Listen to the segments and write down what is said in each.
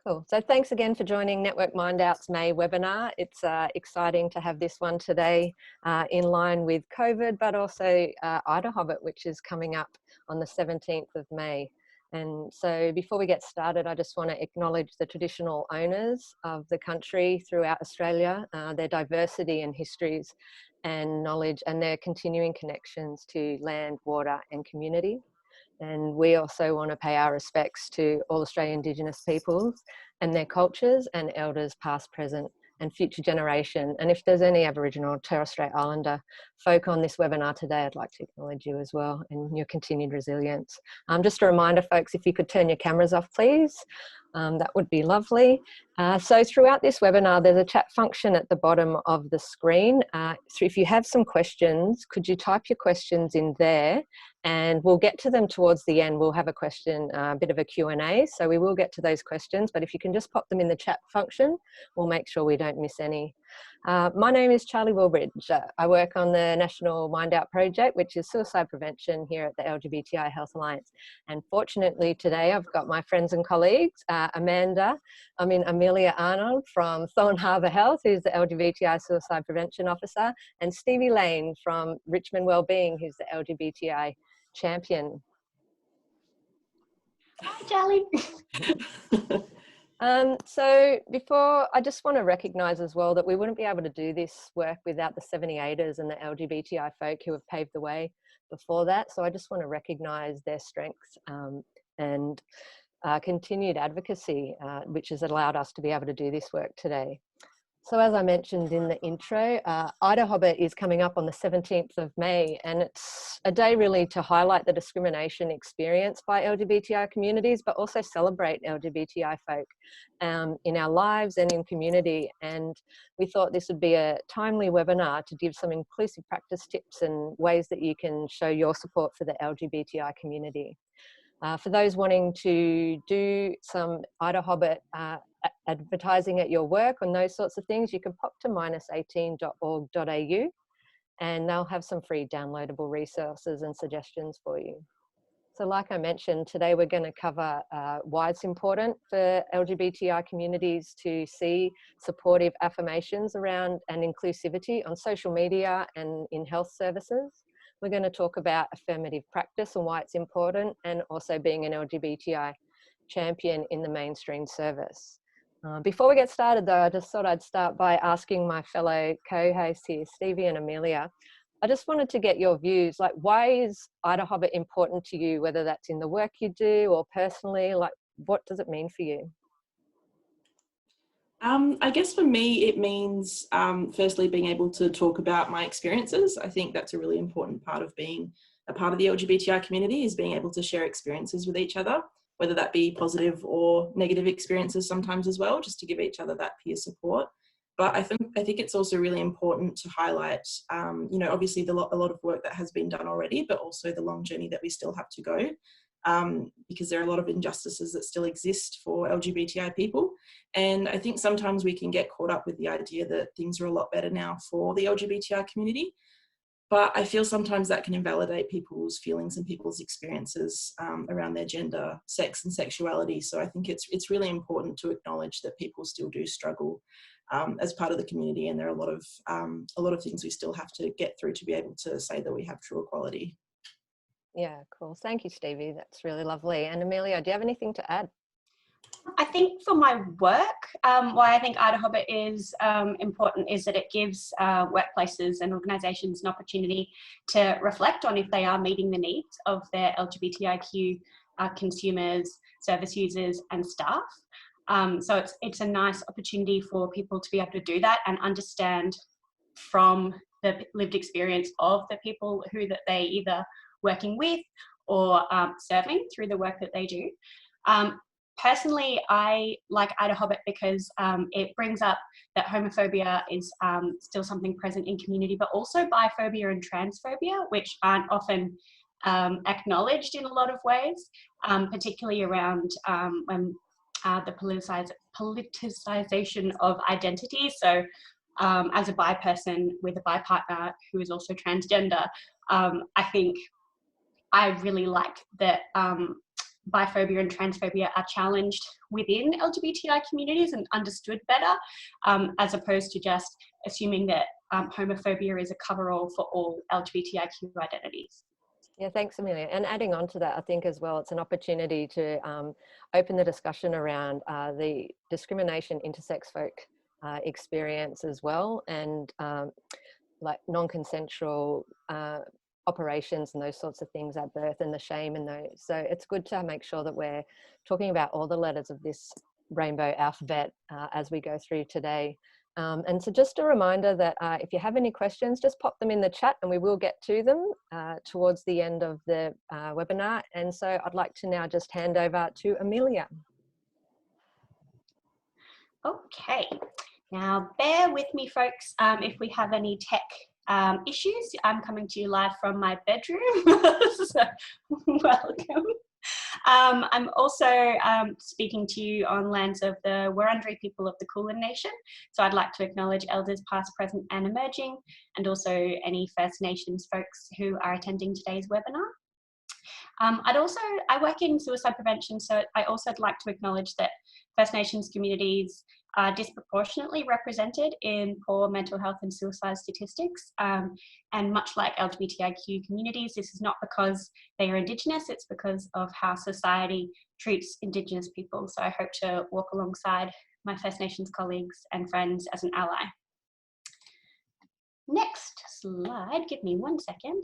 Cool. So thanks again for joining Network Mindout's May webinar. It's exciting to have this one today in line with COVID, but also IDA which is coming up on the 17th of May. And so before we get started, I just want to acknowledge the traditional owners of the country throughout Australia, their diversity and histories and knowledge and their continuing connections to land, water and community. And we also want to pay our respects to all Australian Indigenous peoples and their cultures and elders past, present and future generation. And if there's any Aboriginal or Torres Strait Islander folk on this webinar today, I'd like to acknowledge you as well and your continued resilience. Just a reminder, folks, if you could turn your cameras off, please. That would be lovely. So throughout this webinar, there's a chat function at the bottom of the screen. So if you have some questions, could you type your questions in there? And we'll get to them towards the end. We'll have a question, a bit of a Q&A. So we will get to those questions, but if you can just pop them in the chat function, we'll make sure we don't miss any. My name is Charlie Wilbridge. I work on the National Mindout project, which is suicide prevention here at the LGBTI Health Alliance. And fortunately today I've got my friends and colleagues, Amelia Arnold from Thorn Harbour Health, who's the LGBTI Suicide Prevention Officer, and Stevie Lane from Richmond WELLBEING, who's the LGBTI champion. Hi, Charlie. So before, I just want to recognise as well that we wouldn't be able to do this work without the 78ers and the LGBTI folk who have paved the way before that. So I just want to recognise their strengths and continued advocacy, which has allowed us to be able to do this work today. So as I mentioned in the intro, IDA is coming up on the 17th of May, and it's a day really to highlight the discrimination experienced by LGBTI communities, but also celebrate LGBTI folk in our lives and in community. And we thought this would be a timely webinar to give some inclusive practice tips and ways that you can show your support for the LGBTI community. For those wanting to do some IDA advertising at your work and those sorts of things, you can pop to minus18.org.au and they'll have some free downloadable resources and suggestions for you. So like I mentioned, today we're going to cover why it's important for LGBTI communities to see supportive affirmations around and inclusivity on social media and in health services. We're going to talk about affirmative practice and why it's important, and also being an LGBTI champion in the mainstream service. Before we get started though, I just thought I'd start by asking my fellow co-hosts here, Stevie and Amelia. I just wanted to get your views, like why is IDA important to you, whether that's in the work you do or personally, like what does it mean for you? I guess for me, it means firstly being able to talk about my experiences. I think that's a really important part of being a part of the LGBTI community, is being able to share experiences with each other, whether that be positive or negative experiences sometimes as well, just to give each other that peer support. But I think it's also really important to highlight, you know, obviously a lot of work that has been done already, but also the long journey that we still have to go. Because there are a lot of injustices that still exist for LGBTI people. And I think sometimes we can get caught up with the idea that things are a lot better now for the LGBTI community. But I feel sometimes that can invalidate people's feelings and people's experiences around their gender, sex and sexuality. So I think it's really important to acknowledge that people still do struggle as part of the community. And there are a lot of things we still have to get through to be able to say that we have true equality. Yeah, cool. Thank you, Stevie. That's really lovely. And Amelia, do you have anything to add? I think for my work, why I think IDA is important is that it gives workplaces and organisations an opportunity to reflect on if they are meeting the needs of their LGBTIQ consumers, service users and staff. So it's a nice opportunity for people to be able to do that and understand from the lived experience of the people who that they either working with or serving through the work that they do. Personally, I like IDA because it brings up that homophobia is still something present in community, but also biphobia and transphobia, which aren't often acknowledged in a lot of ways, particularly around when the politicization of identity. So as a bi person with a bi partner who is also transgender, I think I really like that biphobia and transphobia are challenged within LGBTI communities and understood better, as opposed to just assuming that homophobia is a coverall for all LGBTIQ identities. Yeah, thanks, Amelia. And adding on to that, I think as well, it's an opportunity to open the discussion around the discrimination intersex folk experience as well, and like non-consensual operations and those sorts of things at birth, and the shame in those. So it's good to make sure that we're talking about all the letters of this rainbow alphabet as we go through today. And so just a reminder that if you have any questions, just pop them in the chat and we will get to them towards the end of the webinar. And so I'd like to now just hand over to Amelia. Okay, now bear with me, folks, if we have any tech issues. I'm coming to you live from my bedroom, so welcome. I'm also speaking to you on lands of the Wurundjeri people of the Kulin Nation. So I'd like to acknowledge elders past, present and emerging, and also any First Nations folks who are attending today's webinar. I work in suicide prevention, so I also would like to acknowledge that First Nations communities are disproportionately represented in poor mental health and suicide statistics. And much like LGBTIQ communities, this is not because they are Indigenous, it's because of how society treats Indigenous people. So I hope to walk alongside my First Nations colleagues and friends as an ally. Next slide, give me 1 second.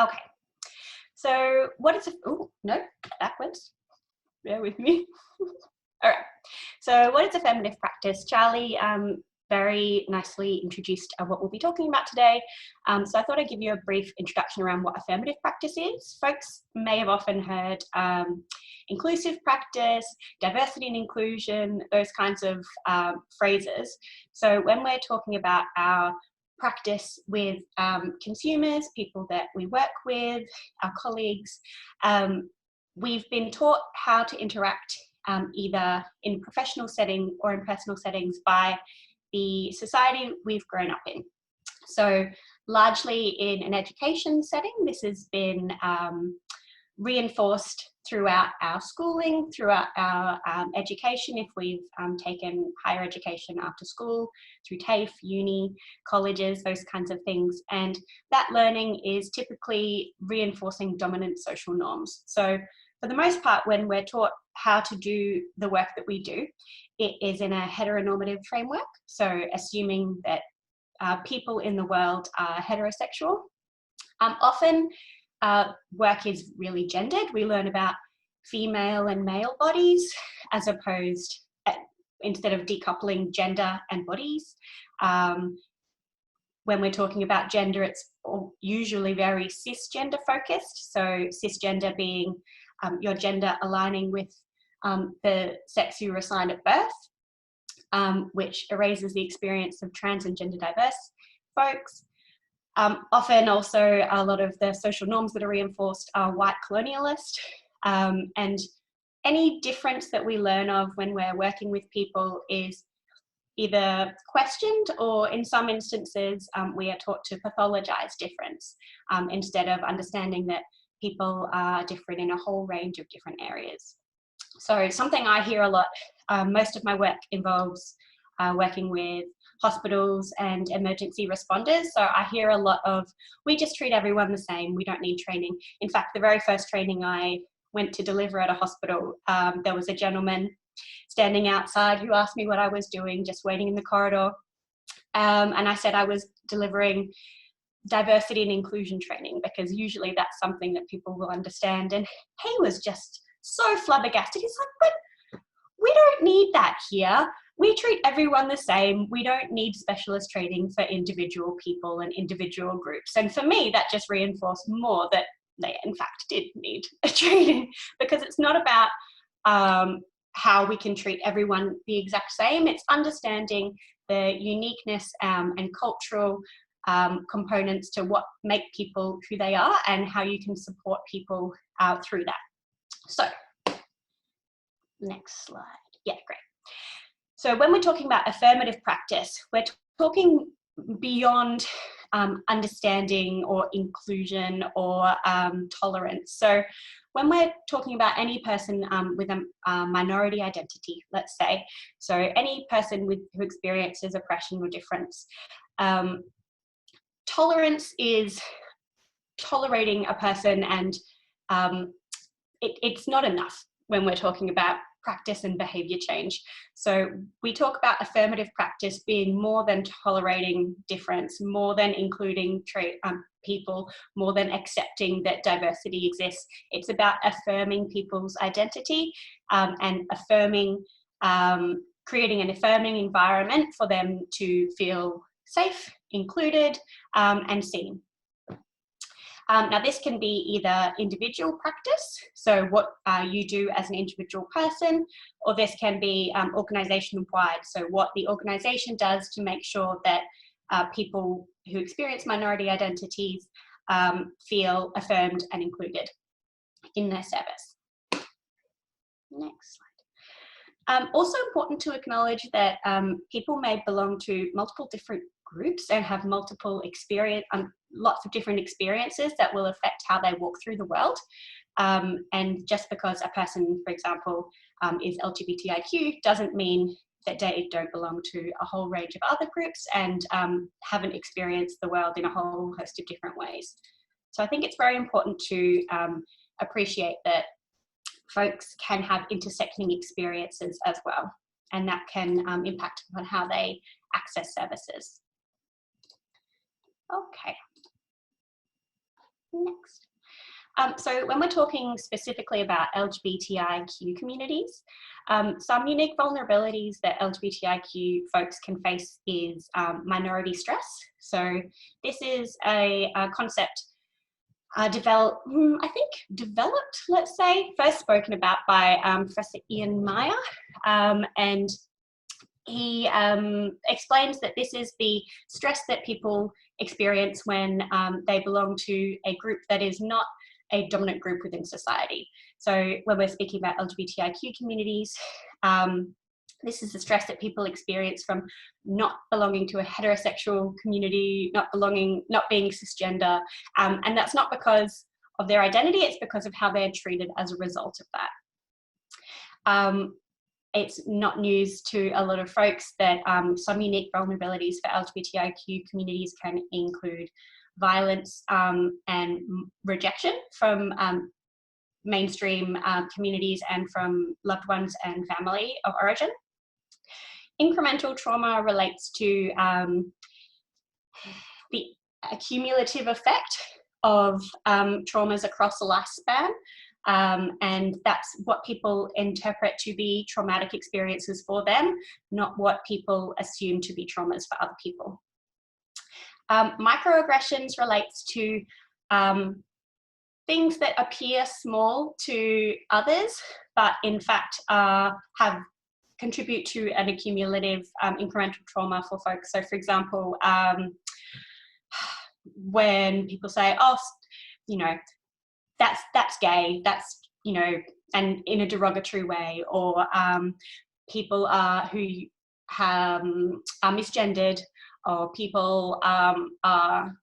Okay, so what is oh no, backwards, bear with me. All right, so what is affirmative practice? Charlie very nicely introduced what we'll be talking about today. So I thought I'd give you a brief introduction around what affirmative practice is. Folks may have often heard inclusive practice, diversity and inclusion, those kinds of phrases. So when we're talking about our practice with consumers, people that we work with, our colleagues, we've been taught how to interact either in professional setting or in personal settings by the society we've grown up in. So largely in an education setting, this has been reinforced throughout our schooling, throughout our education, if we've taken higher education after school, through TAFE, uni, colleges, those kinds of things. And that learning is typically reinforcing dominant social norms. So for the most part, when we're taught how to do the work that we do, it is in a heteronormative framework. So assuming that people in the world are heterosexual. Often work is really gendered. We learn about female and male bodies as opposed, instead of decoupling gender and bodies. When we're talking about gender, it's usually very cisgender focused. So cisgender being your gender aligning with the sex you were assigned at birth, which erases the experience of trans and gender diverse folks. Often also a lot of the social norms that are reinforced are white colonialist, and any difference that we learn of when we're working with people is either questioned or in some instances we are taught to pathologize difference instead of understanding that people are different in a whole range of different areas. So something I hear a lot, most of my work involves working with hospitals and emergency responders. So I hear a lot of, we just treat everyone the same, we don't need training. In fact, the very first training I went to deliver at a hospital, there was a gentleman standing outside who asked me what I was doing, just waiting in the corridor. And I said I was delivering diversity and inclusion training, because usually that's something that people will understand. And he was just so flabbergasted. He's like, but we don't need that here. We treat everyone the same. We don't need specialist training for individual people and individual groups. And for me, that just reinforced more that they in fact did need a training, because it's not about how we can treat everyone the exact same. It's understanding the uniqueness and cultural components to what make people who they are and how you can support people through that. So, next slide. Yeah, great. So when we're talking about affirmative practice, we're talking beyond understanding or inclusion or tolerance. So when we're talking about any person with a minority identity, let's say, so any person who experiences oppression or difference, tolerance is tolerating a person, and it's not enough when we're talking about practice and behaviour change. So we talk about affirmative practice being more than tolerating difference, more than including people, more than accepting that diversity exists. It's about affirming people's identity and affirming, creating an affirming environment for them to feel safe, included, and seen. Now, this can be either individual practice, so what you do as an individual person, or this can be organisation-wide, so what the organisation does to make sure that people who experience minority identities feel affirmed and included in their service. Next slide. Also important to acknowledge that people may belong to multiple different groups and have multiple lots of different experiences that will affect how they walk through the world. And just because a person, for example, is LGBTIQ doesn't mean that they don't belong to a whole range of other groups and haven't experienced the world in a whole host of different ways. So I think it's very important to appreciate that folks can have intersecting experiences as well, and that can impact on how they access services. Okay, next. So when we're talking specifically about LGBTIQ communities, some unique vulnerabilities that LGBTIQ folks can face is minority stress. So this is a concept developed, let's say, first spoken about by Professor Ian Meyer, and he explains that this is the stress that people experience when they belong to a group that is not a dominant group within society. So when we're speaking about LGBTIQ communities, this is the stress that people experience from not belonging to a heterosexual community, not being cisgender, and that's not because of their identity, it's because of how they're treated as a result of that. It's not news to a lot of folks that some unique vulnerabilities for LGBTIQ communities can include violence and rejection from mainstream communities and from loved ones and family of origin. Incremental trauma relates to the accumulative effect of traumas across a lifespan. And that's what people interpret to be traumatic experiences for them, not what people assume to be traumas for other people. Microaggressions relates to things that appear small to others, but in fact contribute to an accumulative incremental trauma for folks. So for example, when people say, oh, you know, that's gay, that's, you know, and in a derogatory way, or people who are misgendered, or people are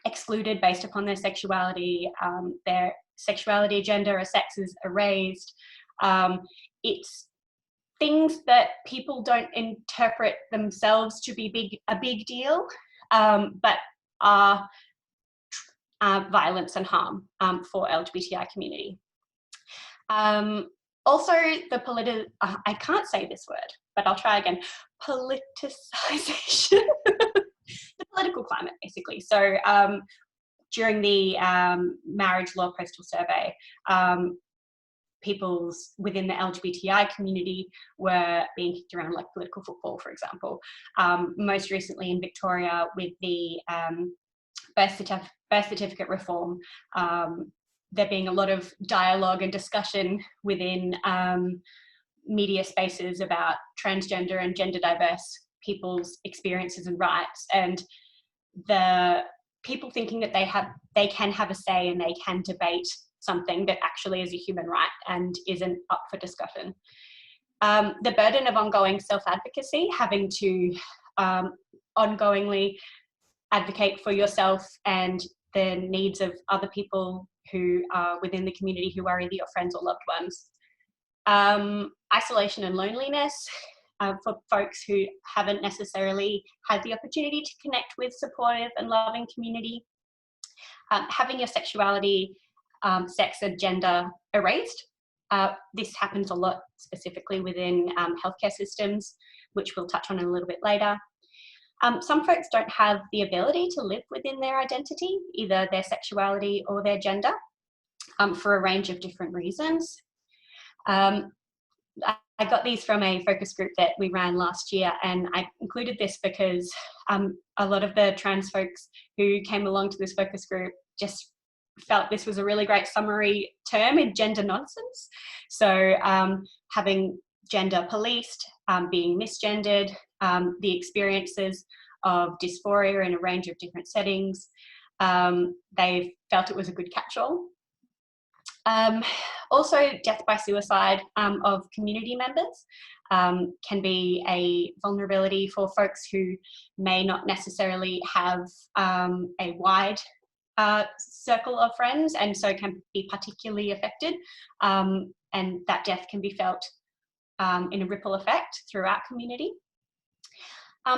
excluded based upon their sexuality, gender or sex is erased. It's things that people don't interpret themselves to be a big deal, but are violence and harm for LGBTI community. Also, I can't say this word, but I'll try again. Politicization, the political climate, basically. So during the marriage law postal survey, people within the LGBTI community were being kicked around like political football, for example. Most recently in Victoria with the birth certificate reform, there being a lot of dialogue and discussion within media spaces about transgender and gender diverse people's experiences and rights, and the people thinking that they can have a say and they can debate something that actually is a human right and isn't up for discussion. The burden of ongoing self-advocacy, having to ongoingly advocate for yourself and the needs of other people who are within the community who are either your friends or loved ones. Isolation and loneliness for folks who haven't necessarily had the opportunity to connect with supportive and loving community. Having your sexuality, sex and gender erased. This happens a lot specifically within healthcare systems, which we'll touch on in a little bit later. Some folks don't have the ability to live within their identity, either their sexuality or their gender, for a range of different reasons. I got these from a focus group that we ran last year, and I included this because a lot of the trans folks who came along to this focus group just felt this was a really great summary term in gender nonsense. So having gender policed, being misgendered, the experiences of dysphoria in a range of different settings, they felt it was a good catch-all. Also, death by suicide of community members can be a vulnerability for folks who may not necessarily have a wide circle of friends, and so can be particularly affected, and that death can be felt in a ripple effect throughout community.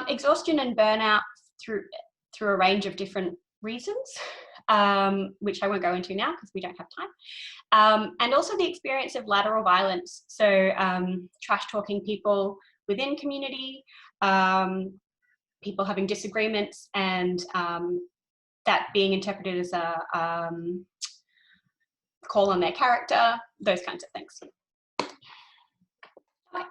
Exhaustion and burnout through a range of different reasons, which I won't go into now because we don't have time. And also the experience of lateral violence, so trash talking people within community, people having disagreements, and that being interpreted as a call on their character, those kinds of things. Okay.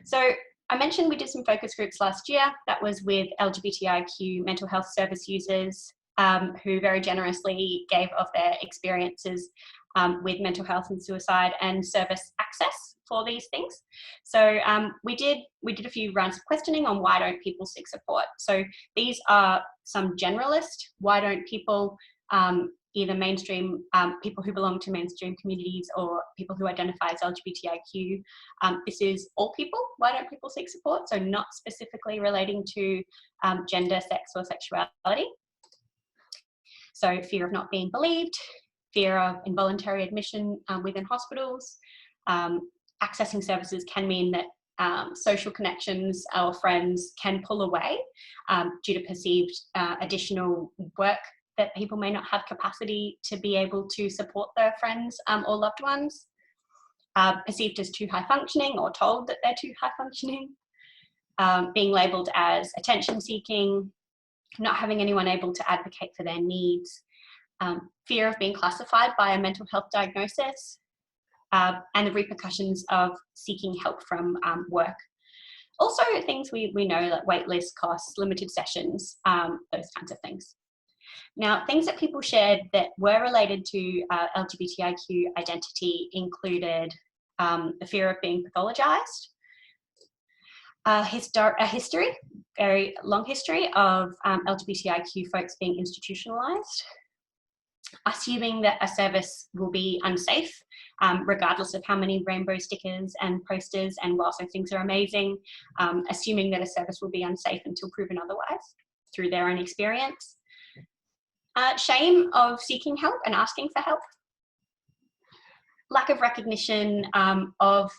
So I mentioned we did some focus groups last year. That was with LGBTIQ mental health service users, who very generously gave of their experiences with mental health and suicide and service access for these things. So we did a few rounds of questioning on why don't people seek support. So these are some generalist, why don't people, either mainstream, people who belong to mainstream communities or people who identify as LGBTIQ. This is all people, why don't people seek support? So not specifically relating to gender, sex or sexuality. So fear of not being believed, fear of involuntary admission within hospitals. Accessing services can mean that social connections or friends can pull away due to perceived additional work that people may not have capacity to be able to support their friends or loved ones. Perceived as too high functioning or told that they're too high functioning. Being labelled as attention seeking, not having anyone able to advocate for their needs, fear of being classified by a mental health diagnosis, and the repercussions of seeking help from work. Also things we know, like wait list costs, limited sessions, those kinds of things. Now, things that people shared that were related to LGBTIQ identity included the fear of being pathologized, a history, very long history of LGBTIQ folks being institutionalized, assuming that a service will be unsafe, regardless of how many rainbow stickers and posters and whilst those things are amazing, assuming that a service will be unsafe until proven otherwise through their own experience. Shame of seeking help and asking for help. Lack of recognition of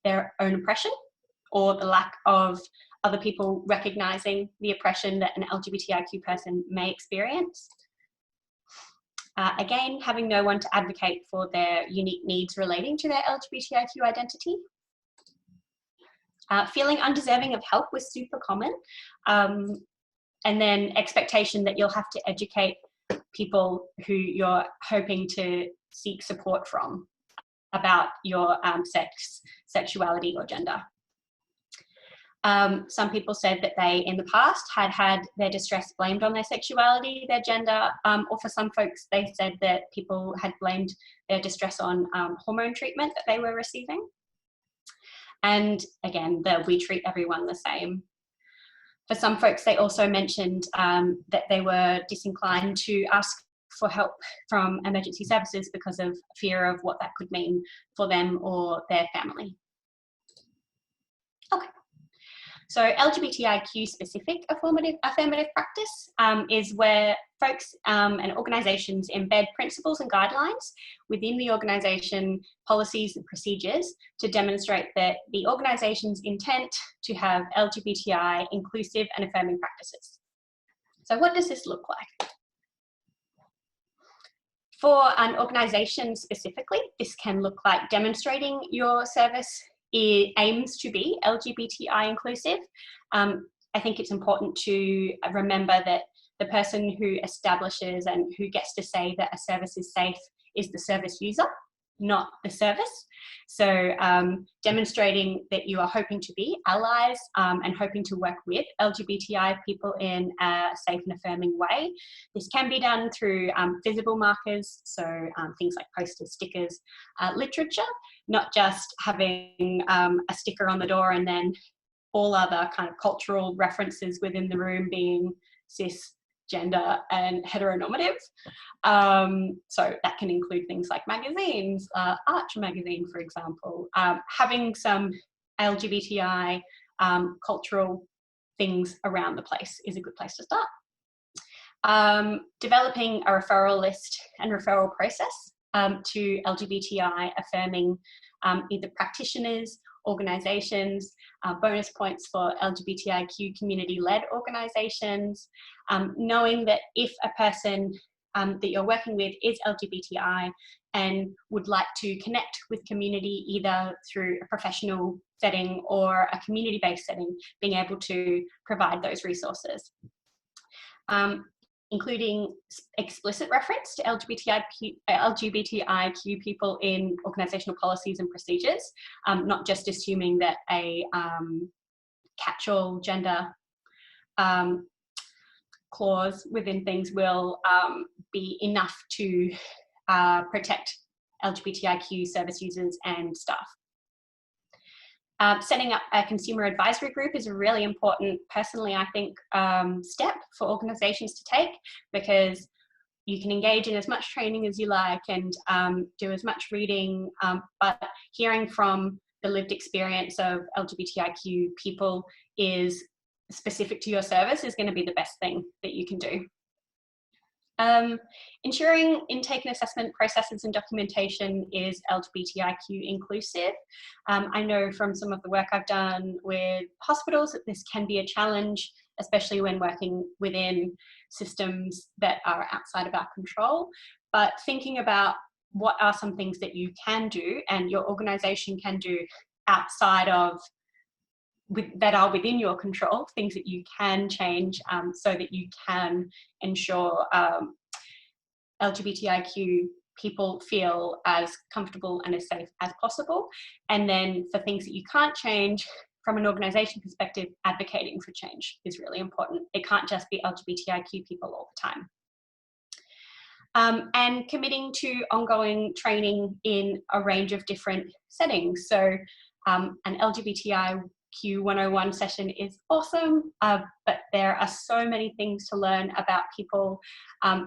their own oppression, or the lack of other people recognizing the oppression that an LGBTIQ person may experience. Again, having no one to advocate for their unique needs relating to their LGBTIQ identity. Feeling undeserving of help was super common. And then expectation that you'll have to educate people who you're hoping to seek support from about your sex, sexuality or gender. Some people said that they, in the past, had their distress blamed on their sexuality, their gender, or for some folks, they said that people had blamed their distress on hormone treatment that they were receiving. And again, we treat everyone the same. For some folks, they also mentioned that they were disinclined to ask for help from emergency services because of fear of what that could mean for them or their family. Okay. So LGBTIQ specific affirmative practice is where folks and organisations embed principles and guidelines within the organisation policies and procedures to demonstrate that the organisation's intent to have LGBTI inclusive and affirming practices. So what does this look like? For an organisation specifically, this can look like demonstrating your service aims to be LGBTI inclusive. I think it's important to remember that the person who establishes and who gets to say that a service is safe is the service user, not the service. So demonstrating that you are hoping to be allies and hoping to work with LGBTI people in a safe and affirming way. This can be done through visible markers, so things like posters, stickers, literature, not just having a sticker on the door and then all other kind of cultural references within the room being cis, gender and heteronormative. So that can include things like magazines, Arch magazine, for example. Having some LGBTI cultural things around the place is a good place to start. Developing a referral list and referral process to LGBTI affirming either practitioners, organisations, bonus points for LGBTIQ community-led organisations, knowing that if a person that you're working with is LGBTI and would like to connect with community either through a professional setting or a community-based setting, being able to provide those resources. Including explicit reference to LGBTIQ people in organisational policies and procedures, not just assuming that a catch-all gender clause within things will be enough to protect LGBTIQ service users and staff. Setting up a consumer advisory group is a really important, personally, I think, step for organisations to take, because you can engage in as much training as you like and do as much reading, but hearing from the lived experience of LGBTIQ people is specific to your service is going to be the best thing that you can do. Ensuring intake and assessment processes and documentation is LGBTIQ inclusive. I know from some of the work I've done with hospitals that this can be a challenge, especially when working within systems that are outside of our control. But thinking about what are some things that you can do and your organisation can do outside of that are within your control, things that you can change so that you can ensure LGBTIQ people feel as comfortable and as safe as possible. And then for things that you can't change, from an organisation perspective, advocating for change is really important. It can't just be LGBTIQ people all the time. And committing to ongoing training in a range of different settings. So an LGBTIQ 101 session is awesome, but there are so many things to learn about people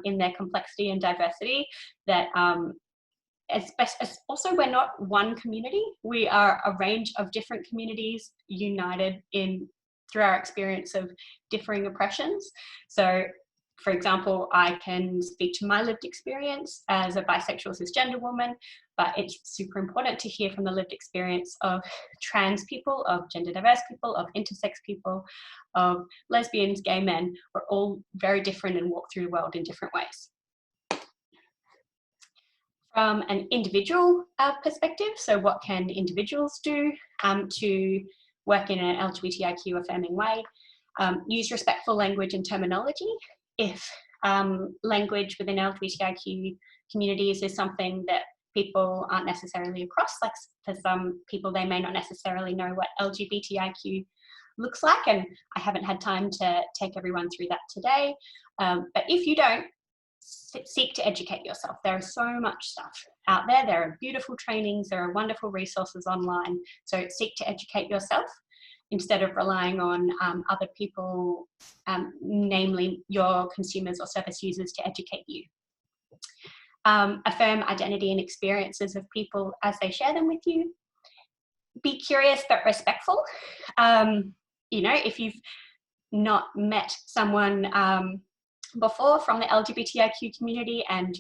in their complexity and diversity that also we're not one community, we are a range of different communities united through our experience of differing oppressions. So for example, I can speak to my lived experience as a bisexual cisgender woman, but it's super important to hear from the lived experience of trans people, of gender diverse people, of intersex people, of lesbians, gay men. We're all very different and walk through the world in different ways. From an individual perspective, so what can individuals do to work in an LGBTIQ affirming way? Use respectful language and terminology. If language within LGBTIQ communities is something that people aren't necessarily across, like for some people they may not necessarily know what LGBTIQ looks like, and I haven't had time to take everyone through that today, but if you don't, seek to educate yourself. There is so much stuff out there. There are beautiful trainings, there are wonderful resources online, so seek to educate yourself instead of relying on other people, namely your consumers or service users, to educate you. Affirm identity and experiences of people as they share them with you. Be curious but respectful. you know, if you've not met someone before from the LGBTIQ community and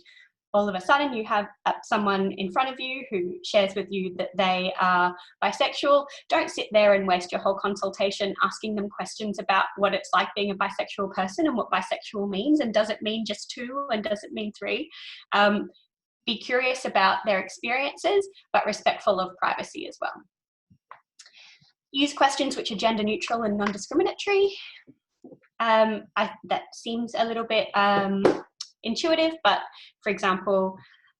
all of a sudden you have someone in front of you who shares with you that they are bisexual, don't sit there and waste your whole consultation asking them questions about what it's like being a bisexual person and what bisexual means, and does it mean just 2 and does it mean 3? Be curious about their experiences, but respectful of privacy as well. Use questions which are gender neutral and non-discriminatory. That seems a little bit intuitive, but for example,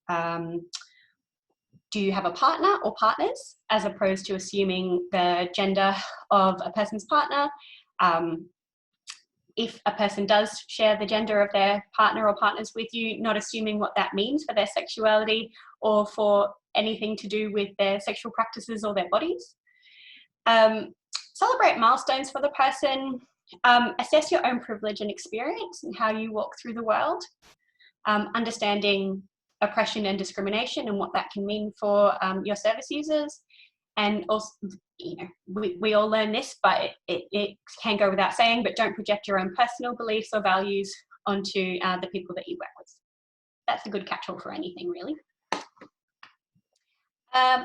do you have a partner or partners, as opposed to assuming the gender of a person's partner. If a person does share the gender of their partner or partners with you, not assuming what that means for their sexuality or for anything to do with their sexual practices or their bodies. Celebrate milestones for the person. Assess your own privilege and experience and how you walk through the world. Understanding oppression and discrimination and what that can mean for your service users. And also, you know, we all learn this, but it can go without saying, but don't project your own personal beliefs or values onto the people that you work with. That's a good catch-all for anything, really.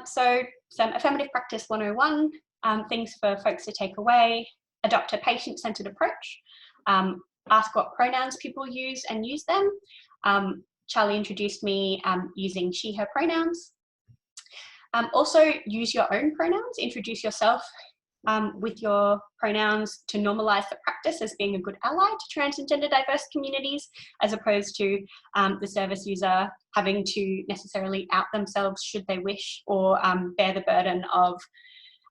So some affirmative practice 101, things for folks to take away. Adopt a patient-centered approach. Ask what pronouns people use and use them. Charlie introduced me using she, her pronouns. Also use your own pronouns. Introduce yourself with your pronouns to normalise the practice as being a good ally to trans and gender diverse communities, as opposed to the service user having to necessarily out themselves should they wish, or bear the burden of,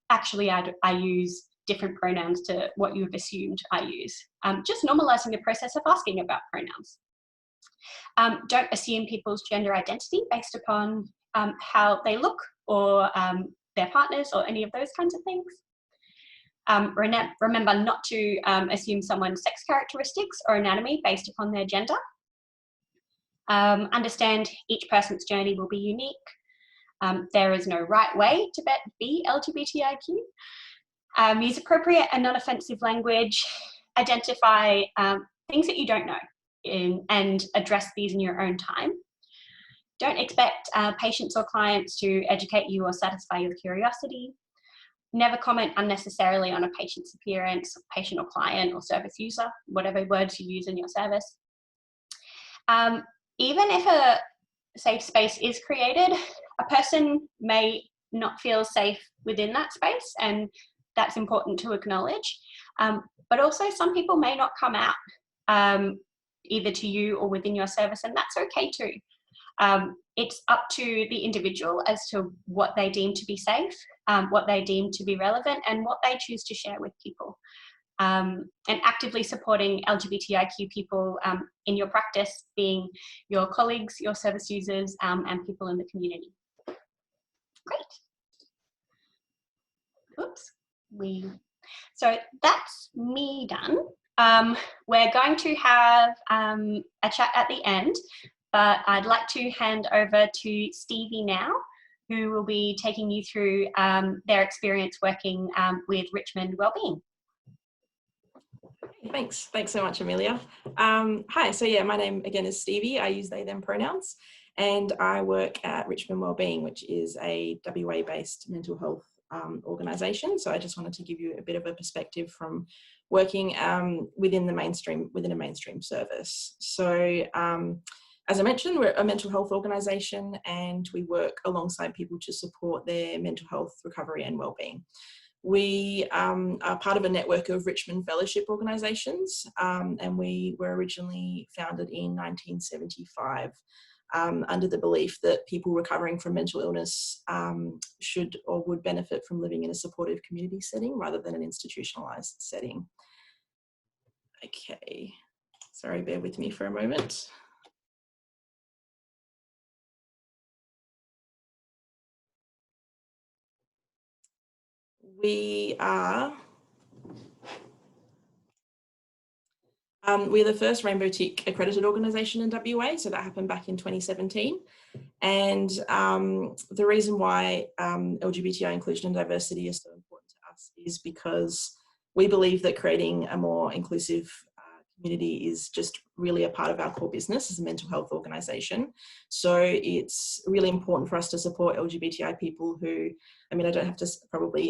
actually I use different pronouns to what you have assumed I use. Just normalising the process of asking about pronouns. Don't assume people's gender identity based upon how they look or their partners or any of those kinds of things. Remember not to assume someone's sex characteristics or anatomy based upon their gender. Understand each person's journey will be unique. There is no right way to be LGBTIQ. Use appropriate and non-offensive language. Identify things that you don't know and address these in your own time. Don't expect patients or clients to educate you or satisfy your curiosity. Never comment unnecessarily on a patient's appearance, patient or client or service user, whatever words you use in your service. Even if a safe space is created, a person may not feel safe within that space, and that's important to acknowledge. But also some people may not come out either to you or within your service, and that's okay too. It's up to the individual as to what they deem to be safe, what they deem to be relevant, and what they choose to share with people. And actively supporting LGBTIQ people in your practice, being your colleagues, your service users, and people in the community. Great. Oops. So that's me done. We're going to have a chat at the end, but I'd like to hand over to Stevie now, who will be taking you through their experience working with Richmond Wellbeing. Thanks so much, Amelia. Hi, so yeah, my name again is Stevie. I use they, them pronouns, and I work at Richmond Wellbeing, which is a WA-based mental health organisation. So I just wanted to give you a bit of a perspective from working within a mainstream service. So as I mentioned, we're a mental health organisation, and we work alongside people to support their mental health recovery and wellbeing. We are part of a network of Richmond fellowship organisations, and we were originally founded in 1975 under the belief that people recovering from mental illness should or would benefit from living in a supportive community setting rather than an institutionalised setting. Okay, sorry, bear with me for a moment. We're the first Rainbow Tick accredited organisation in WA, so that happened back in 2017. And the reason why LGBTI inclusion and diversity is so important to us is because we believe that creating a more inclusive community is just really a part of our core business as a mental health organisation. So it's really important for us to support LGBTI people who, I mean, I don't have to probably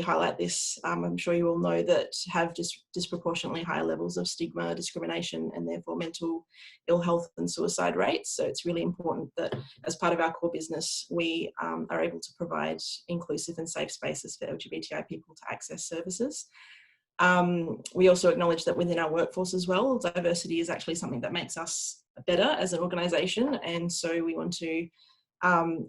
highlight this. I'm sure you all know that have just disproportionately higher levels of stigma, discrimination, and therefore mental ill health and suicide rates. So it's really important that as part of our core business, we are able to provide inclusive and safe spaces for LGBTI people to access services. We also acknowledge that within our workforce as well, diversity is actually something that makes us better as an organisation, and so we want to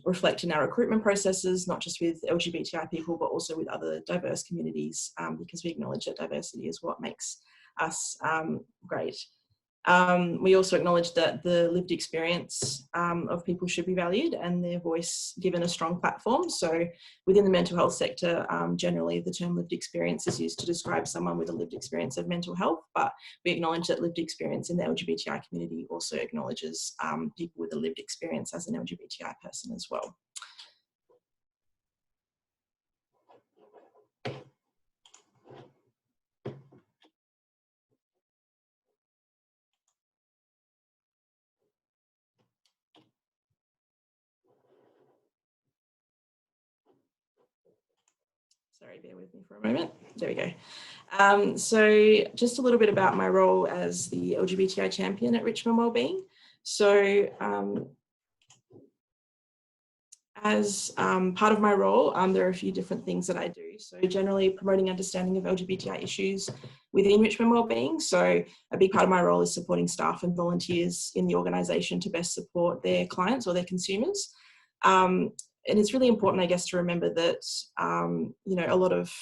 reflect in our recruitment processes, not just with LGBTI people, but also with other diverse communities, because we acknowledge that diversity is what makes us great. We also acknowledge that the lived experience of people should be valued and their voice given a strong platform. So within the mental health sector, generally the term lived experience is used to describe someone with a lived experience of mental health, but we acknowledge that lived experience in the LGBTI community also acknowledges people with a lived experience as an LGBTI person as well. Sorry, bear with me for a moment. There we go. So just a little bit about my role as the LGBTI champion at Richmond Wellbeing. So as part of my role, there are a few different things that I do. So generally promoting understanding of LGBTI issues within Richmond Wellbeing. So a big part of my role is supporting staff and volunteers in the organisation to best support their clients or their consumers. And it's really important, I guess, to remember that, you know, a lot of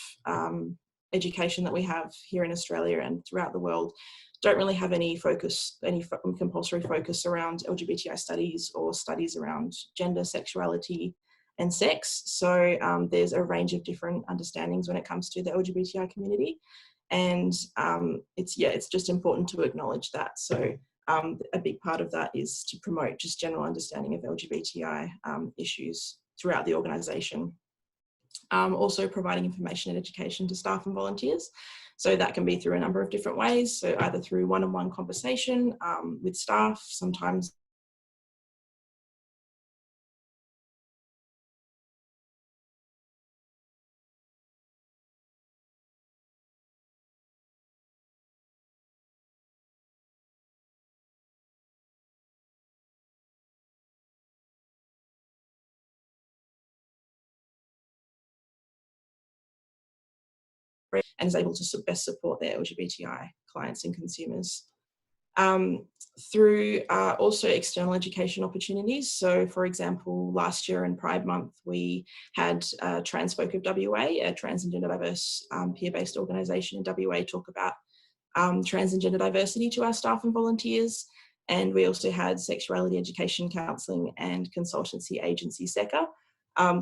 education that we have here in Australia and throughout the world don't really have any focus, any compulsory focus around LGBTI studies or studies around gender, sexuality and sex. So there's a range of different understandings when it comes to the LGBTI community. And it's just important to acknowledge that. So a big part of that is to promote just general understanding of LGBTI issues throughout the organisation. Also providing information and education to staff and volunteers. So that can be through a number of different ways. So either through one-on-one conversation with staff, sometimes and is able to best support their LGBTI clients and consumers. Through also external education opportunities. So for example, last year in Pride Month, we had Transfolk of WA, a trans and gender diverse peer-based organisation in WA, talk about trans and gender diversity to our staff and volunteers. And we also had Sexuality Education Counselling and Consultancy Agency, SECA,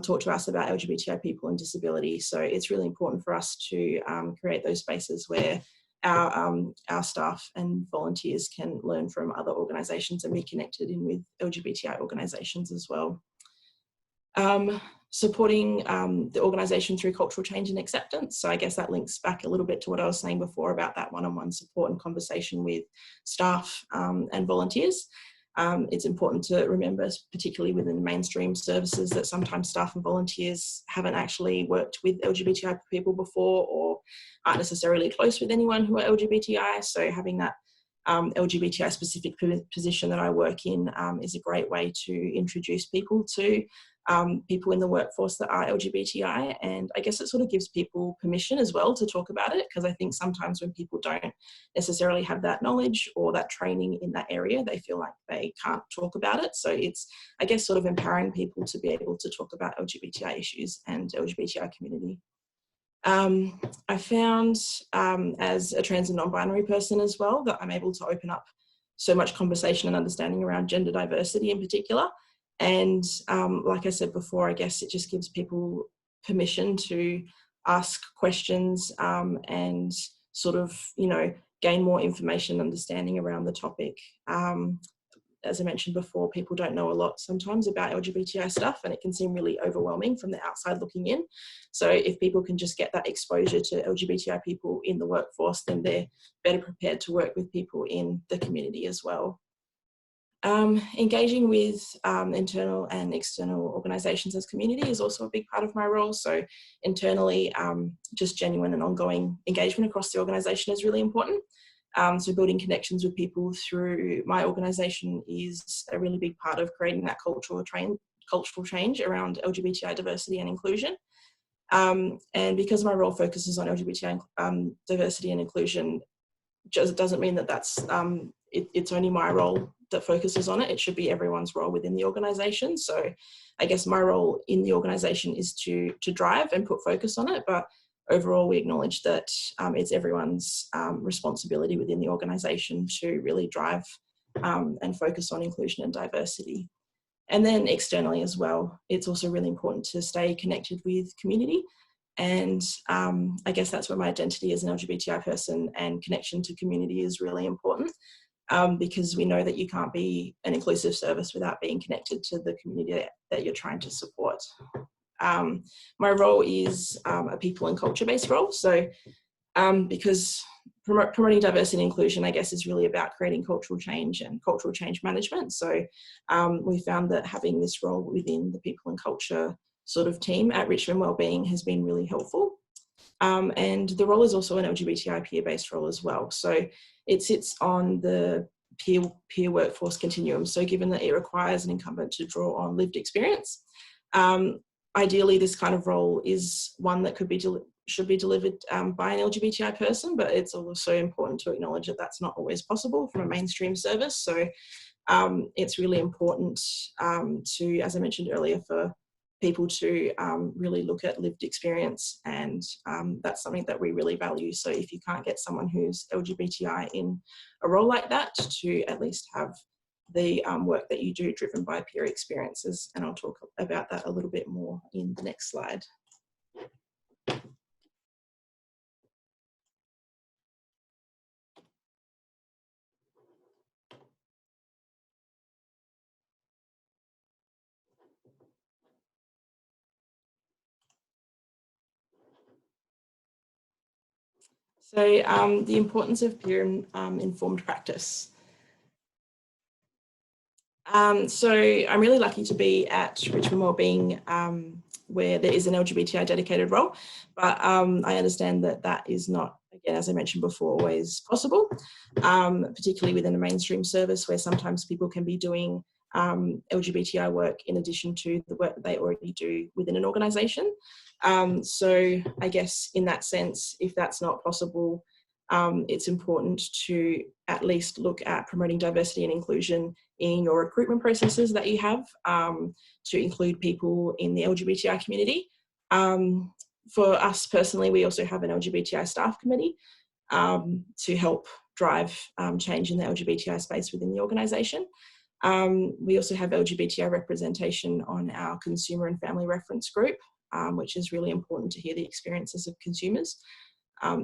talk to us about LGBTI people and disability. So it's really important for us to create those spaces where our staff and volunteers can learn from other organisations and be connected in with LGBTI organisations as well. Supporting the organisation through cultural change and acceptance. So I guess that links back a little bit to what I was saying before about that one-on-one support and conversation with staff and volunteers. It's important to remember, particularly within mainstream services, that sometimes staff and volunteers haven't actually worked with LGBTI people before or aren't necessarily close with anyone who are LGBTI. So having that LGBTI specific position that I work in is a great way to introduce people to people in the workforce that are LGBTI, and I guess it sort of gives people permission as well to talk about it, because I think sometimes when people don't necessarily have that knowledge or that training in that area, they feel like they can't talk about it. So it's, I guess, sort of empowering people to be able to talk about LGBTI issues and LGBTI community. I found as a trans and non-binary person as well that I'm able to open up so much conversation and understanding around gender diversity in particular. And like I said before, I guess it just gives people permission to ask questions and sort of, you know, gain more information and understanding around the topic. as I mentioned before, people don't know a lot sometimes about LGBTI stuff, and it can seem really overwhelming from the outside looking in. So if people can just get that exposure to LGBTI people in the workforce, then they're better prepared to work with people in the community as well. Engaging with internal and external organisations as community is also a big part of my role. So internally, just genuine and ongoing engagement across the organisation is really important. So building connections with people through my organisation is a really big part of creating that cultural change around LGBTI diversity and inclusion. And because my role focuses on LGBTI diversity and inclusion, just doesn't mean that that's it's only my role that focuses on it. It should be everyone's role within the organisation. So I guess my role in the organisation is to drive and put focus on it, but overall we acknowledge that it's everyone's responsibility within the organisation to really drive and focus on inclusion and diversity. And then externally as well, it's also really important to stay connected with community. And I guess that's where my identity as an LGBTI person and connection to community is really important, because we know that you can't be an inclusive service without being connected to the community that you're trying to support. My role is a people and culture-based role. So because promoting diversity and inclusion, I guess, is really about creating cultural change and cultural change management. So we found that having this role within the people and culture sort of team at Richmond Wellbeing has been really helpful. And the role is also an LGBTI peer-based role as well. So it sits on the peer workforce continuum. So given that it requires an incumbent to draw on lived experience, ideally this kind of role is one that should be delivered by an LGBTI person, but it's also important to acknowledge that that's not always possible from a mainstream service. So it's really important to, as I mentioned earlier, for people to really look at lived experience, and that's something that we really value. So if you can't get someone who's LGBTI in a role like that, to at least have the work that you do driven by peer experiences, and I'll talk about that a little bit more in the next slide. So the importance of peer informed practice. So I'm really lucky to be at Richmond Wellbeing, where there is an LGBTI dedicated role, but I understand that that is not, again, as I mentioned before, always possible, particularly within a mainstream service where sometimes people can be doing LGBTI work in addition to the work that they already do within an organisation. So I guess in that sense, if that's not possible, it's important to at least look at promoting diversity and inclusion in your recruitment processes that you have, to include people in the LGBTI community. For us personally, we also have an LGBTI staff committee to help drive change in the LGBTI space within the organisation. We also have LGBTI representation on our consumer and family reference group, which is really important to hear the experiences of consumers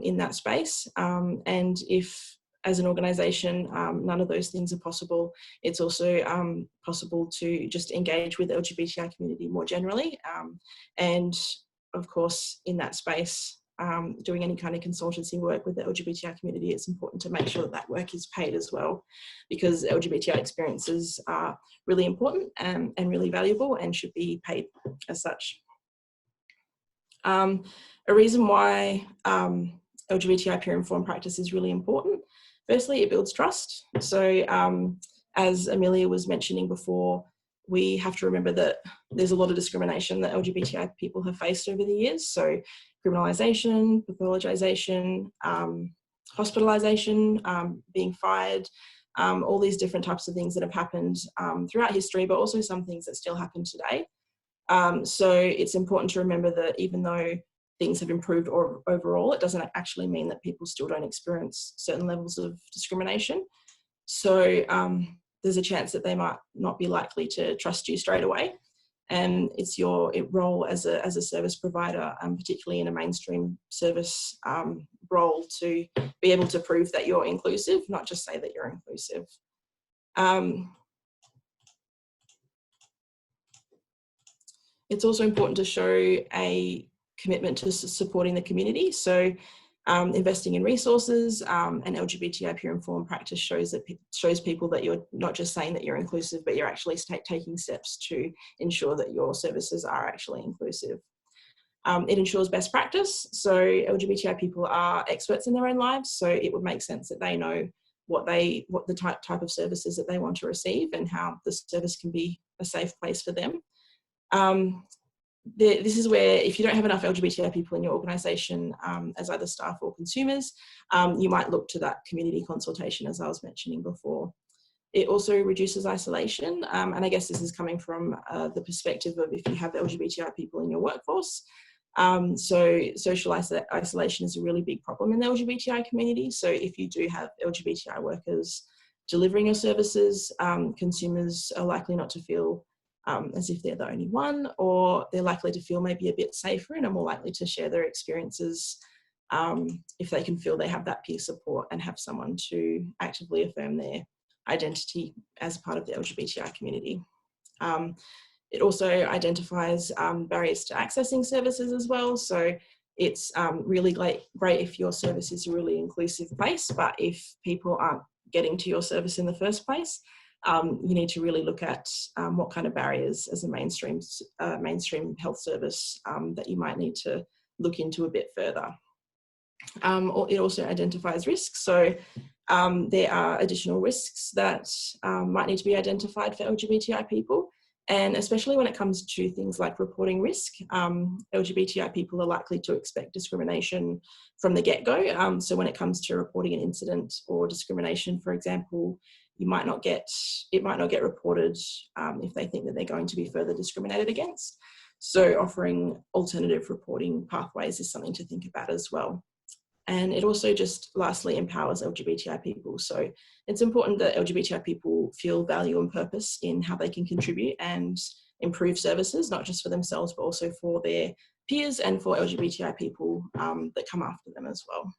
in that space. And if, as an organisation, none of those things are possible, it's also possible to just engage with the LGBTI community more generally. And of course, in that space, doing any kind of consultancy work with the LGBTI community, it's important to make sure that that work is paid as well, because LGBTI experiences are really important and really valuable and should be paid as such. A reason why LGBTI peer-informed practice is really important, firstly, it builds trust. So as Amelia was mentioning before, we have to remember that there's a lot of discrimination that LGBTI people have faced over the years. So criminalisation, pathologisation, hospitalisation, being fired, all these different types of things that have happened throughout history, but also some things that still happen today. So it's important to remember that even though things have improved overall, it doesn't actually mean that people still don't experience certain levels of discrimination. So there's a chance that they might not be likely to trust you straight away. And it's your role as a service provider, particularly in a mainstream service role, to be able to prove that you're inclusive, not just say that you're inclusive. It's also important to show a commitment to supporting the community. So investing in resources and LGBTI peer informed practice shows people that you're not just saying that you're inclusive, but you're actually taking steps to ensure that your services are actually inclusive. It ensures best practice. So LGBTI people are experts in their own lives. So it would make sense that they know what the type of services that they want to receive and how the service can be a safe place for them. This is where, if you don't have enough LGBTI people in your organisation as either staff or consumers, you might look to that community consultation, as I was mentioning before. It also reduces isolation, and I guess this is coming from the perspective of if you have LGBTI people in your workforce. So social isolation is a really big problem in the LGBTI community. So if you do have LGBTI workers delivering your services, consumers are likely not to feel as if they're the only one, or they're likely to feel maybe a bit safer and are more likely to share their experiences if they can feel they have that peer support and have someone to actively affirm their identity as part of the LGBTI community. It also identifies barriers to accessing services as well. So it's really great if your service is a really inclusive place, but if people aren't getting to your service in the first place, you need to really look at what kind of barriers as a mainstream health service that you might need to look into a bit further. It also identifies risks. So there are additional risks that might need to be identified for LGBTI people. And especially when it comes to things like reporting risk, LGBTI people are likely to expect discrimination from the get-go. So when it comes to reporting an incident or discrimination, for example, it might not get reported if they think that they're going to be further discriminated against. So offering alternative reporting pathways is something to think about as well. And it also just lastly empowers LGBTI people. So it's important that LGBTI people feel value and purpose in how they can contribute and improve services, not just for themselves, but also for their peers and for LGBTI people that come after them as well.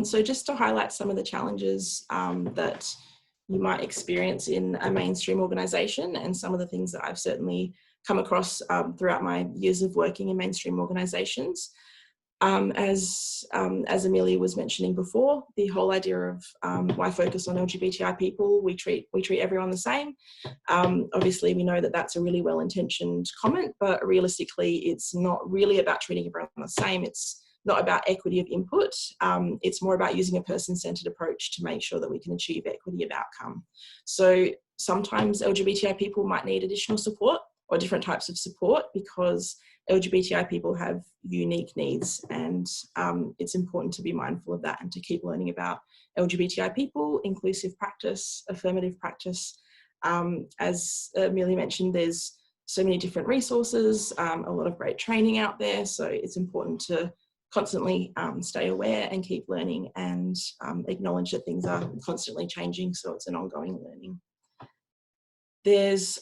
So just to highlight some of the challenges that you might experience in a mainstream organisation and some of the things that I've certainly come across throughout my years of working in mainstream organisations. As Amelia was mentioning before, the whole idea of why focus on LGBTI people, we treat everyone the same. Obviously, we know that that's a really well-intentioned comment, but realistically, it's not really about treating everyone the same. It's not about equity of input. It's more about using a person-centred approach to make sure that we can achieve equity of outcome. So sometimes LGBTI people might need additional support or different types of support because LGBTI people have unique needs, and it's important to be mindful of that and to keep learning about LGBTI people, inclusive practice, affirmative practice. As Amelia mentioned, there's so many different resources, a lot of great training out there, so it's important to constantly stay aware and keep learning and acknowledge that things are constantly changing, so it's an ongoing learning. There's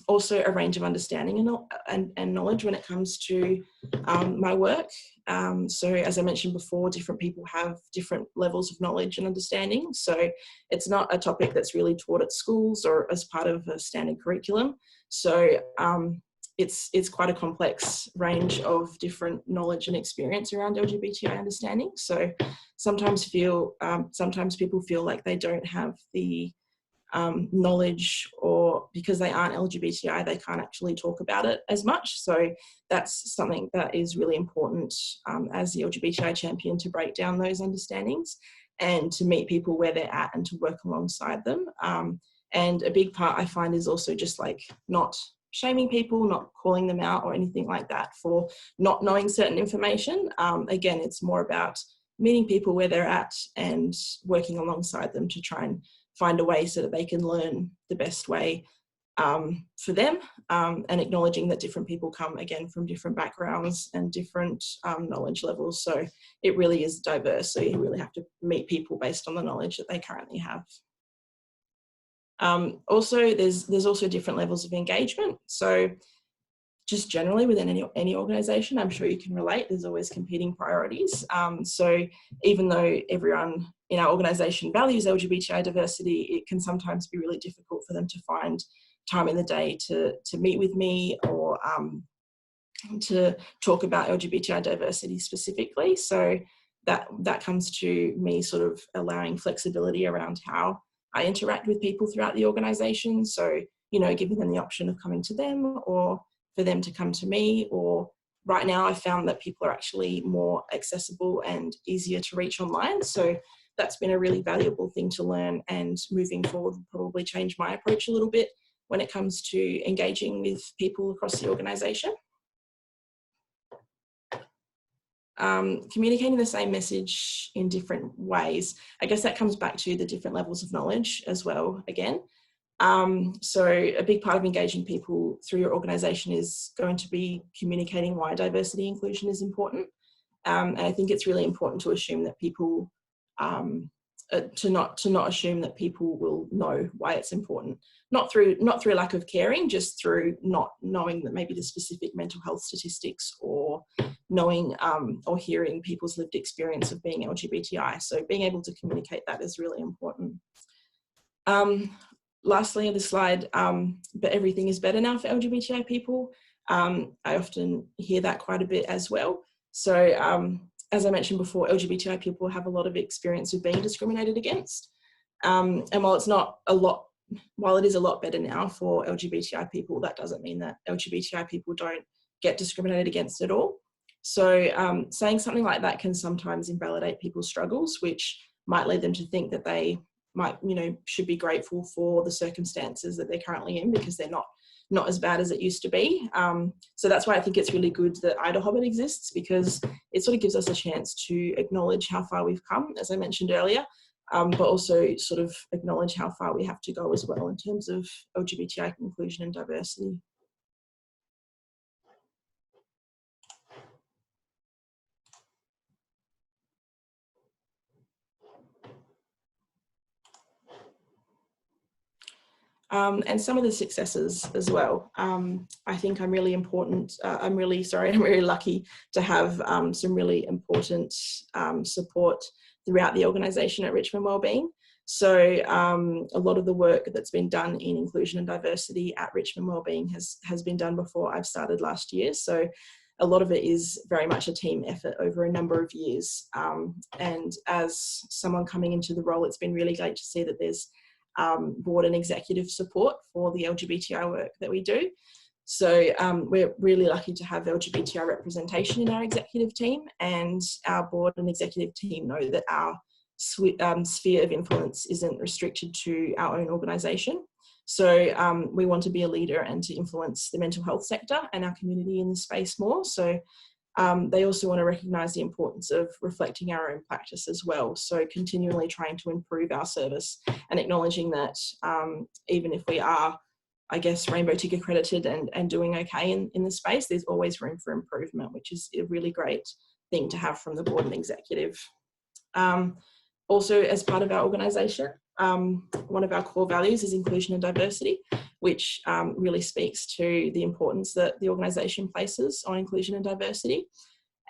also a range of understanding and knowledge when it comes to my work. So as I mentioned before, different people have different levels of knowledge and understanding. So it's not a topic that's really taught at schools or as part of a standard curriculum. So it's quite a complex range of different knowledge and experience around LGBTI understanding. So sometimes people feel like they don't have the knowledge, or because they aren't LGBTI, they can't actually talk about it as much. So that's something that is really important as the LGBTI champion, to break down those understandings and to meet people where they're at and to work alongside them. And a big part I find is also just like not shaming people, not calling them out or anything like that for not knowing certain information. Again, it's more about meeting people where they're at and working alongside them to try and find a way so that they can learn the best way for them, and acknowledging that different people come, again, from different backgrounds and different knowledge levels. So it really is diverse. So you really have to meet people based on the knowledge that they currently have. Also, there's also different levels of engagement. So just generally within any organisation, I'm sure you can relate, there's always competing priorities. So even though everyone in our organisation values LGBTI diversity, it can sometimes be really difficult for them to find time in the day to meet with me or to talk about LGBTI diversity specifically. So that comes to me sort of allowing flexibility around how I interact with people throughout the organisation. So, you know, giving them the option of coming to them or for them to come to me, or right now I've found that people are actually more accessible and easier to reach online. So that's been a really valuable thing to learn, and moving forward will probably change my approach a little bit when it comes to engaging with people across the organisation. Communicating the same message in different ways. I guess that comes back to the different levels of knowledge as well again. So a big part of engaging people through your organisation is going to be communicating why diversity inclusion is important. And I think it's really important to assume that people, to not assume that people will know why it's important. Not through lack of caring, just through not knowing that maybe the specific mental health statistics, or knowing or hearing people's lived experience of being LGBTI. So being able to communicate that is really important. Lastly on this slide, but everything is better now for LGBTI people. I often hear that quite a bit as well. So as I mentioned before, LGBTI people have a lot of experience of being discriminated against. And while it is a lot better now for LGBTI people, that doesn't mean that LGBTI people don't get discriminated against at all. So saying something like that can sometimes invalidate people's struggles, which might lead them to think that they might, you know, should be grateful for the circumstances that they're currently in because they're not as bad as it used to be. So that's why I think it's really good that IDHealthPledge exists, because it sort of gives us a chance to acknowledge how far we've come, as I mentioned earlier, but also sort of acknowledge how far we have to go as well in terms of LGBTI inclusion and diversity. And some of the successes as well. I think I'm really lucky to have some really important support throughout the organisation at Richmond Wellbeing. So a lot of the work that's been done in inclusion and diversity at Richmond Wellbeing has been done before I've started last year. So a lot of it is very much a team effort over a number of years. And as someone coming into the role, it's been really great to see that there's board and executive support for the LGBTI work that we do. So we're really lucky to have LGBTI representation in our executive team, and our board and executive team know that our sphere of influence isn't restricted to our own organisation. So we want to be a leader and to influence the mental health sector and our community in this space more. So they also want to recognise the importance of reflecting our own practice as well. So continually trying to improve our service and acknowledging that even if we are, I guess, Rainbow Tick accredited and doing okay in the space, there's always room for improvement, which is a really great thing to have from the board and executive. Also, as part of our organisation, one of our core values is inclusion and diversity, which really speaks to the importance that the organisation places on inclusion and diversity.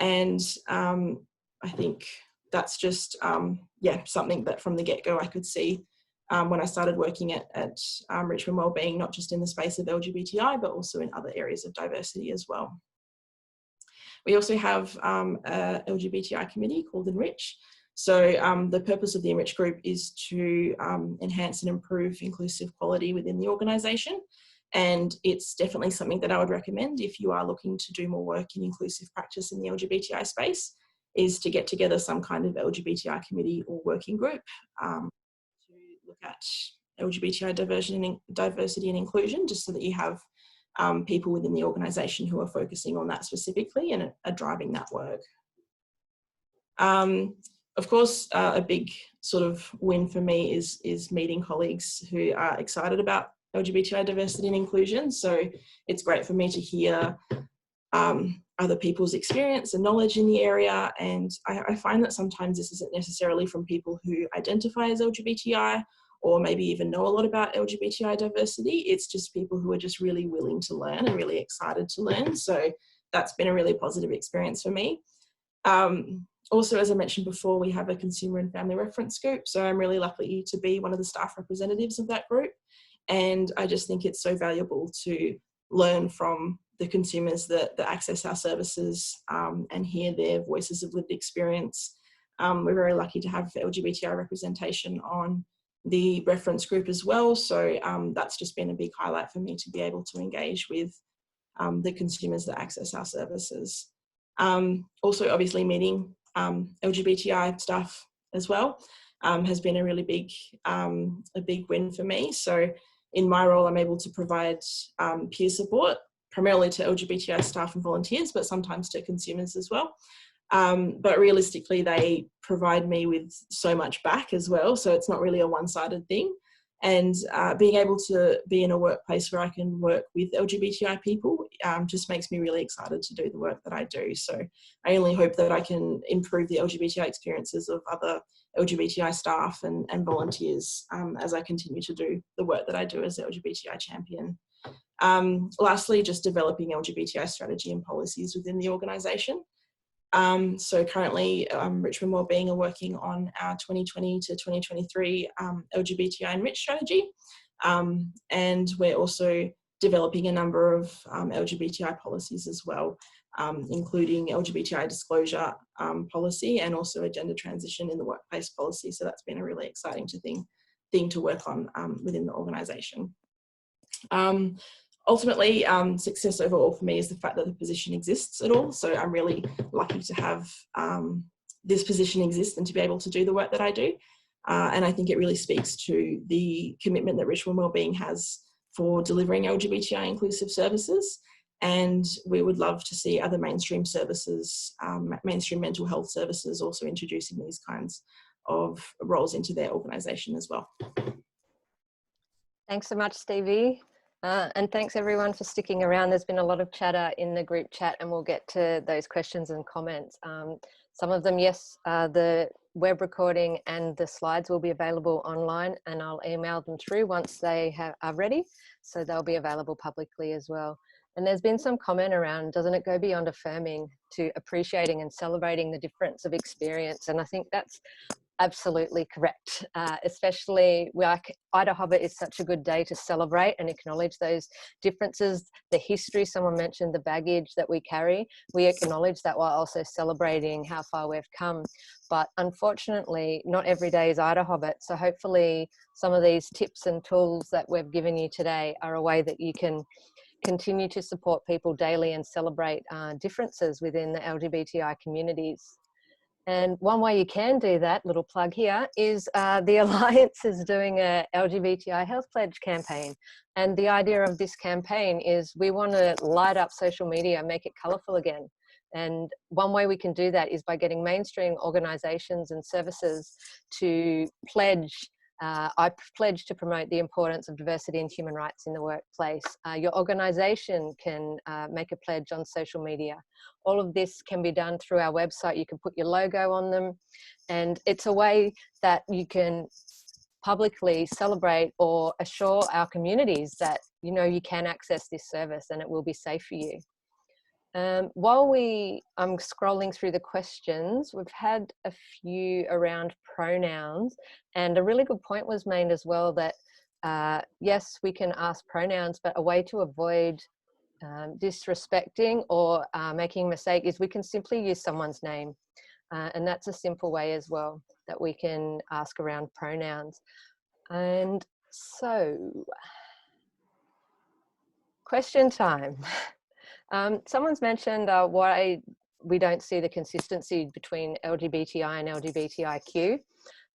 And I think that's just, something that from the get-go I could see when I started working at Richmond Wellbeing, not just in the space of LGBTI, but also in other areas of diversity as well. We also have a LGBTI committee called Enrich. So the purpose of the Enrich group is to enhance and improve inclusive quality within the organisation. And it's definitely something that I would recommend if you are looking to do more work in inclusive practice in the LGBTI space, is to get together some kind of LGBTI committee or working group to look at LGBTI diversity and inclusion, just so that you have people within the organisation who are focusing on that specifically and are driving that work. Of course, a big sort of win for me is meeting colleagues who are excited about LGBTI diversity and inclusion. So it's great for me to hear other people's experience and knowledge in the area. And I find that sometimes this isn't necessarily from people who identify as LGBTI or maybe even know a lot about LGBTI diversity. It's just people who are just really willing to learn and really excited to learn. So that's been a really positive experience for me. Also, as I mentioned before, we have a consumer and family reference group. So I'm really lucky to be one of the staff representatives of that group. And I just think it's so valuable to learn from the consumers that access our services and hear their voices of lived experience. We're very lucky to have LGBTI representation on the reference group as well. So that's just been a big highlight for me to be able to engage with the consumers that access our services. Also, obviously, meeting LGBTI staff as well has been a really big win for me. So in my role, I'm able to provide peer support, primarily to LGBTI staff and volunteers, but sometimes to consumers as well. But realistically, they provide me with so much back as well. So it's not really a one-sided thing. And being able to be in a workplace where I can work with LGBTI people just makes me really excited to do the work that I do. So I only hope that I can improve the LGBTI experiences of other LGBTI staff and volunteers as I continue to do the work that I do as the LGBTI champion. Lastly, just developing LGBTI strategy and policies within the organisation. So currently Richmond Wellbeing are working on our 2020 to 2023 LGBTI Enrich strategy, and we're also developing a number of LGBTI policies as well, including LGBTI disclosure policy and also a gender transition in the workplace policy. So that's been a really exciting thing to work on within the organisation. Ultimately, success overall for me is the fact that the position exists at all. So I'm really lucky to have this position exist and to be able to do the work that I do. And I think it really speaks to the commitment that Richmond Wellbeing has for delivering LGBTI inclusive services. And we would love to see other mainstream services, mainstream mental health services, also introducing these kinds of roles into their organisation as well. Thanks so much, Stevie. And thanks everyone for sticking around. There's been a lot of chatter in the group chat and we'll get to those questions and comments. Some of them, yes, the web recording and the slides will be available online and I'll email them through once they are ready. So they'll be available publicly as well. And there's been some comment around, doesn't it go beyond affirming to appreciating and celebrating the difference of experience? And I think that's absolutely correct, especially like Ida Hobbit is such a good day to celebrate and acknowledge those differences, the history, someone mentioned the baggage that we carry. We acknowledge that while also celebrating how far we've come. But unfortunately, not every day is Ida Hobbit. So hopefully some of these tips and tools that we've given you today are a way that you can continue to support people daily and celebrate differences within the LGBTI communities. And one way you can do that, little plug here, is the Alliance is doing a LGBTIHealthPledge campaign. And the idea of this campaign is we want to light up social media, make it colourful again. And one way we can do that is by getting mainstream organisations and services to pledge. I pledge to promote the importance of diversity and human rights in the workplace. Your organisation can make a pledge on social media. All of this can be done through our website. You can put your logo on them, and it's a way that you can publicly celebrate or assure our communities that you can access this service and it will be safe for you. While I'm scrolling through the questions, we've had a few around pronouns, and a really good point was made as well that yes, we can ask pronouns, but a way to avoid disrespecting or making a mistake is we can simply use someone's name, and that's a simple way as well that we can ask around pronouns. And so, question time. Someone's mentioned why we don't see the consistency between LGBTI and LGBTIQ.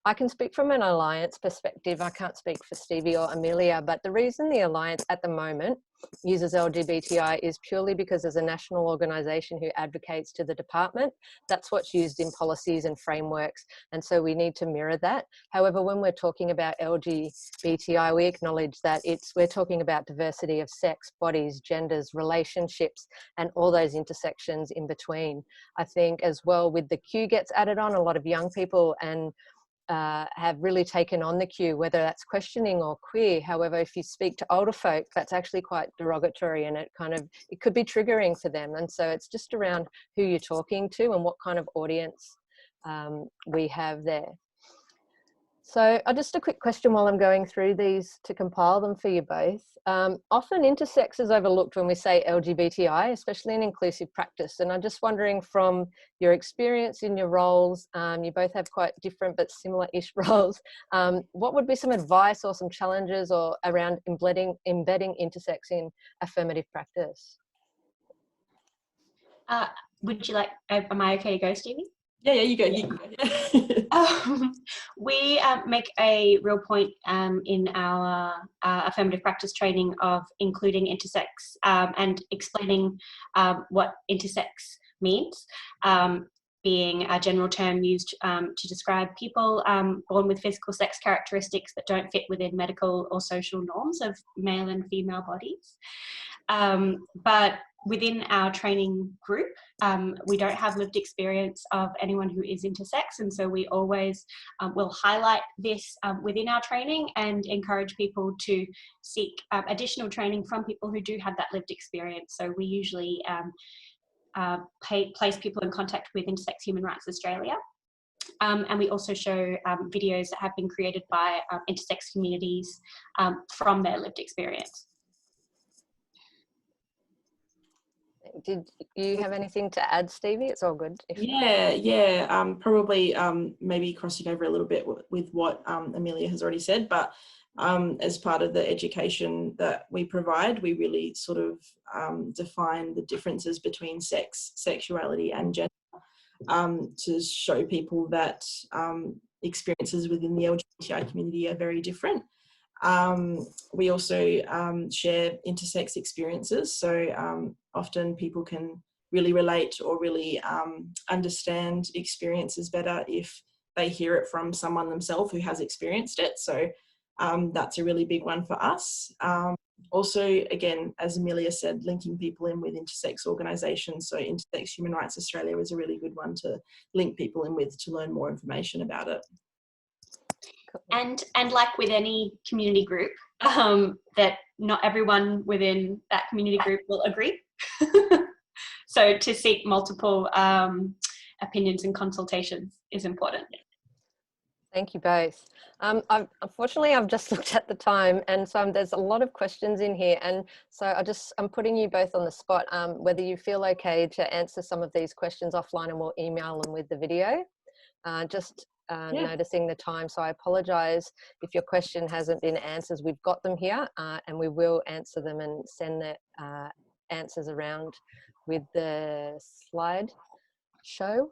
I can speak from an Alliance perspective. I can't speak for Stevie or Amelia, but the reason the Alliance at the moment uses LGBTI is purely because there's a national organisation who advocates to the department. That's what's used in policies and frameworks, and so we need to mirror that. However, when we're talking about LGBTI, we acknowledge that we're talking about diversity of sex, bodies, genders, relationships, and all those intersections in between. I think as well with the Q gets added on, a lot of young people and have really taken on the cue, whether that's questioning or queer. However, if you speak to older folk, that's actually quite derogatory, and it could be triggering for them. And so it's just around who you're talking to and what kind of audience we have there. So just a quick question while I'm going through these to compile them for you both. Often intersex is overlooked when we say LGBTI, especially in inclusive practice. And I'm just wondering, from your experience in your roles, you both have quite different but similar-ish roles, what would be some advice or some challenges or around embedding intersex in affirmative practice? Would you like, am I okay to go, Stevie? Yeah, you go. You go. We make a real point in our affirmative practice training of including intersex and explaining what intersex means, being a general term used to describe people born with physical sex characteristics that don't fit within medical or social norms of male and female bodies. But within our training group, we don't have lived experience of anyone who is intersex, and so we always will highlight this within our training and encourage people to seek additional training from people who do have that lived experience. So we usually place people in contact with Intersex Human Rights Australia. And we also show videos that have been created by intersex communities from their lived experience. Did you have anything to add, Stevie? It's all good. Probably maybe crossing over a little bit with what Amelia has already said, but as part of the education that we provide, we really sort of define the differences between sex, sexuality and gender to show people that experiences within the LGBTI community are very different. We also share intersex experiences, so often people can really relate or really understand experiences better if they hear it from someone themselves who has experienced it. So that's a really big one for us. Also, again, as Amelia said, linking people in with intersex organisations. So Intersex Human Rights Australia is a really good one to link people in with to learn more information about it. And like with any community group, that not everyone within that community group will agree. So to seek multiple opinions and consultations is important. Thank you both. Unfortunately, I've just looked at the time, and so there's a lot of questions in here, and so I'm putting you both on the spot, whether you feel okay to answer some of these questions offline, and we'll email them with the video. Noticing the time, so I apologise if your question hasn't been answered. We've got them here, and we will answer them and send the answers around with the slide show.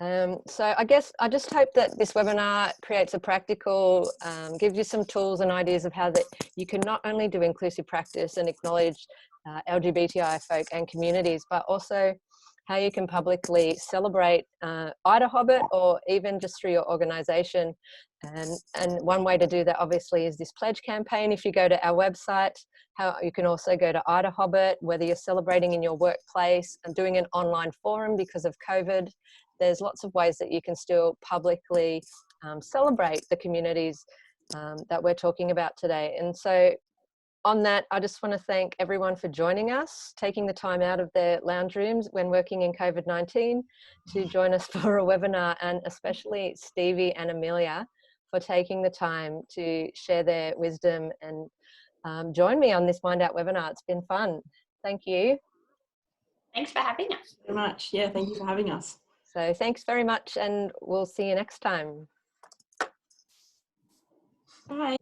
So I guess I just hope that this webinar creates a practical, gives you some tools and ideas of how that you can not only do inclusive practice and acknowledge LGBTI folk and communities, but also how you can publicly celebrate IDAHobbit, or even just through your organisation. And one way to do that obviously is this pledge campaign. If you go to our website, you can also go to IDAHobbit, whether you're celebrating in your workplace and doing an online forum because of COVID. There's lots of ways that you can still publicly celebrate the communities that we're talking about today. And so on that, I just want to thank everyone for joining us, taking the time out of their lounge rooms when working in COVID-19 to join us for a webinar, and especially Stevie and Amelia for taking the time to share their wisdom and join me on this Mindout webinar. It's been fun. Thank you. Thanks for having us. Very much. Yeah, thank you for having us. So thanks very much, and we'll see you next time. Bye.